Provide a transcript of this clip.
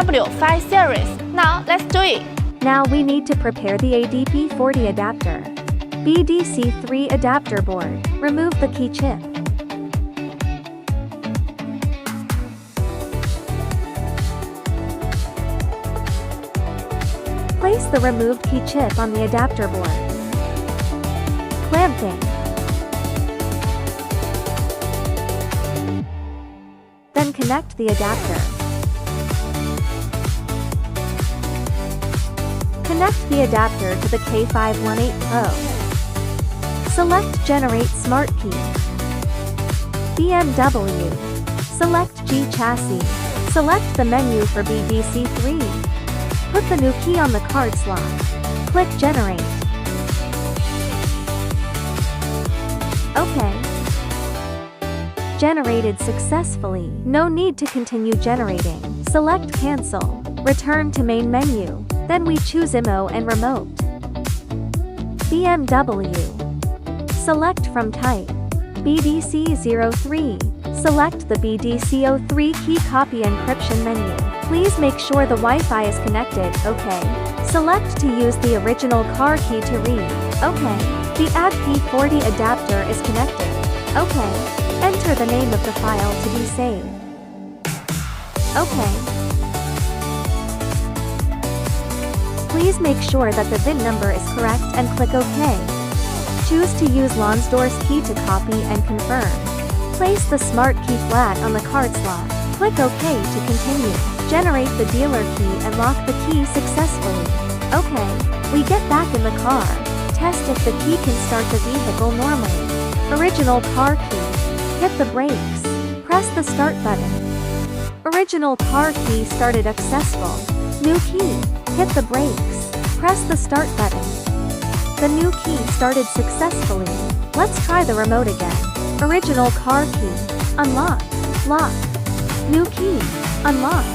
BMW 5 Series. Now let's do it. Now we need to prepare the ADP40 adapter. BDC3 adapter board. Remove the key chip. Place the removed key chip on the adapter board. Clamping. Then connect the adapter. Connect the adapter to the K518 Pro. Select Generate Smart Key. BMW. Select G Chassis. Select the menu for BDC3. Put the new key on the card slot. Click Generate. OK. Generated successfully. No need to continue generating. Select Cancel. Return to main menu. Then we choose IMO and Remote. BMW. Select from type. BDC03. Select the BDC03 key copy encryption menu. Please make sure the Wi-Fi is connected. OK. Select to use the original car key to read. OK. The ADP40 adapter is connected. OK. Enter the name of the file to be saved. OK. Please make sure that the VIN number is correct and click OK. Choose to use Lonsdor's key to copy and confirm. Place the smart key flat on the card slot. Click OK to continue. Generate the dealer key and lock the key successfully. OK. We get back in the car. Test if the key can start the vehicle normally. Original car key. Hit the brakes. Press the start button. Original car key started successful. New key. Hit the brakes. Press the start button. The new key started successfully. Let's try the remote again. Original car key. Unlock. Lock. New key. Unlock.